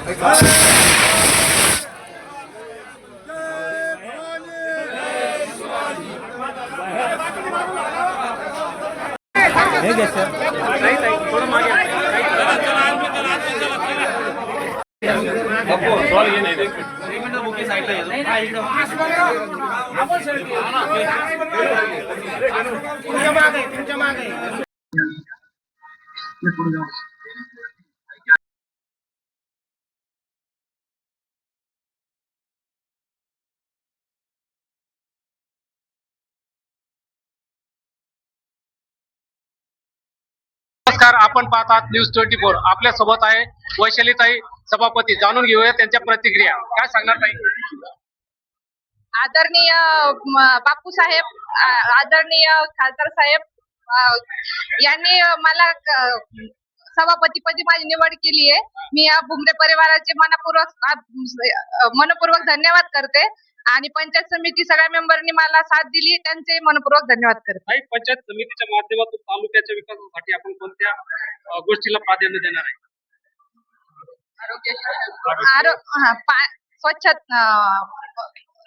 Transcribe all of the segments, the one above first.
हे घे सर. थोडं मागे. नमस्कार, आपण पाहतात न्यूज 24. आपल्या सोबत आहे वैशालीताई सभापती. जाणून घेऊया त्यांच्या प्रतिक्रिया. काय सांगणार ताई? आदरणीय बापू साहेब, आदरणीय खासदार साहेब यांनी मला सभापतीपदी माझी निवड केली आहे. मी या भुमरे परिवाराचे मनपूर्वक धन्यवाद करते आणि पंचायत समिती सगळ्या मेंबरनी मला साथ दिली, त्यांचे मनपूर्वक धन्यवाद करते. पंचायत समितीच्या माध्यमातून तालुक्याच्या विकासासाठी आपण कोणत्या गोष्टीला प्राधान्य देणार आहे? स्वच्छता,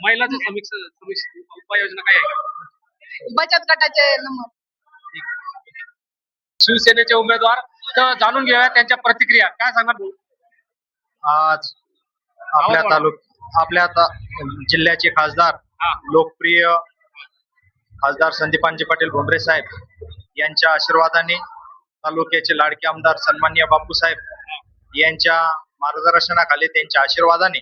महिलांच्या समीक्षा उपाययोजना काय आहे? बचत गटाचे नंबर. शिवसेनेचे उमेदवार तर जाणून घेऊया त्यांच्या प्रतिक्रिया. काय सांगणार? आज आपल्या जिल्ह्याचे खासदार, लोकप्रिय खासदार संदीपानजी पाटील भुमरे साहेब यांच्या आशीर्वादाने, तालुक्याचे लाडके आमदार सन्माननीय बापू साहेब यांच्या मार्गदर्शनाखाली, त्यांच्या आशीर्वादाने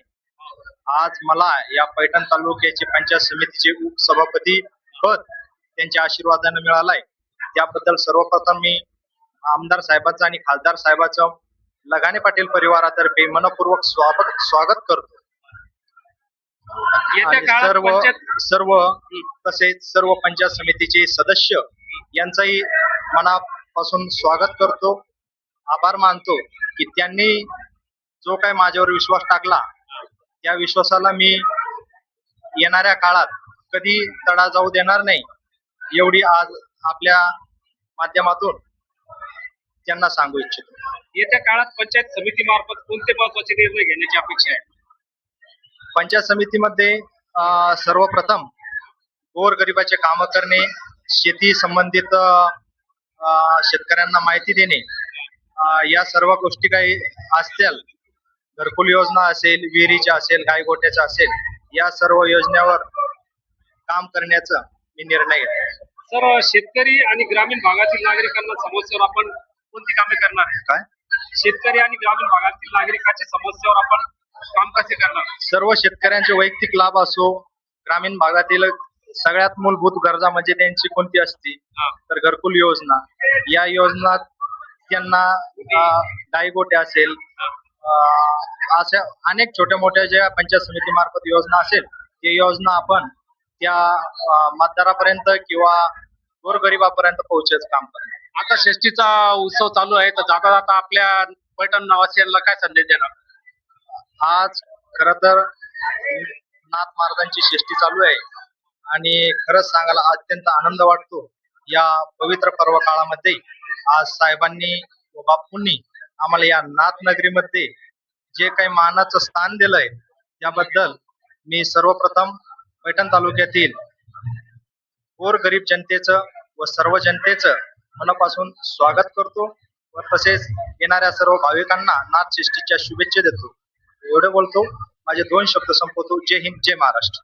आज मला या पैठण तालुक्याचे पंचायत समितीचे उपसभापती पद त्यांच्या आशीर्वादाने मिळालाय. त्याबद्दल सर्वप्रथम मी आमदार साहेबांचं आणि खासदार साहेबांचं लगाने पाटील परिवारातर्फे मनपूर्वक स्वागत करतो. सर्व पंचायत समितीचे सदस्य यांचाही मनापासून स्वागत करतो, आभार मानतो की त्यांनी जो काही माझ्यावर विश्वास टाकला, त्या विश्वासाला मी येणाऱ्या काळात कधी तडा जाऊ देणार नाही, एवढी आज आपल्या माध्यमातून त्यांना सांगू इच्छितो. येत्या काळात पंचायत समिती मार्फत कोणते महत्त्वाचे निर्णय घेण्याची अपेक्षा आहे? पंचायत समितीमध्ये सर्वप्रथम गोरगरिबाचे काम करणे, शेती संबंधित शेतकऱ्यांना माहिती देणे, या सर्व गोष्टी काही असतील, घरकुल योजना असेल, विहिरीच्या असेल, गायगोट्याचा असेल, या सर्व योजनेवर काम करण्याचा मी निर्णय घेतला. सर, शेतकरी आणि ग्रामीण भागातील नागरिकांना समस्येवर आपण कोणती कामे करणार आहे? काय? शेतकरी आणि ग्रामीण भागातील नागरिकांच्या समस्येवर आपण काम कसे करणार? सर्व शेतकऱ्यांचे वैयक्तिक लाभ असो, ग्रामीण भागातील सगळ्यात मूलभूत गरजा म्हणजे त्यांची कोणती असते, तर घरकुल योजना. या योजना त्यांना गायगोटे असेल, अशा अनेक छोट्या मोठ्या ज्या पंचायत समिती मार्फत योजना असेल, ते योजना आपण त्या मतदारापर्यंत किंवा गोरगरिबापर्यंत पोहोचायचं काम करणार. आता षष्टीचा उत्सव चालू आहे, तर जाता जाता आपल्या पैठण नावासियांना काय संदेश देणार? आज खर तर नाथ महाराजांची षष्टी चालू आहे आणि खरंच सांगायला अत्यंत आनंद वाटतो. या पवित्र पर्व काळामध्ये आज साहेबांनी व बापूंनी आम्हाला या नाथ नगरीमध्ये जे काही मानाचं स्थान दिलंय, त्याबद्दल मी सर्वप्रथम पैठण तालुक्यातील गोरगरीब जनतेचं व सर्व जनतेचं मनापासून स्वागत करतो व तसेच येणाऱ्या सर्व भाविकांना नाथ षष्टीच्या शुभेच्छा देतो. एवढे बोलतो, माझे 2 शब्द संपवतो. जय हिंद, जय महाराष्ट्र.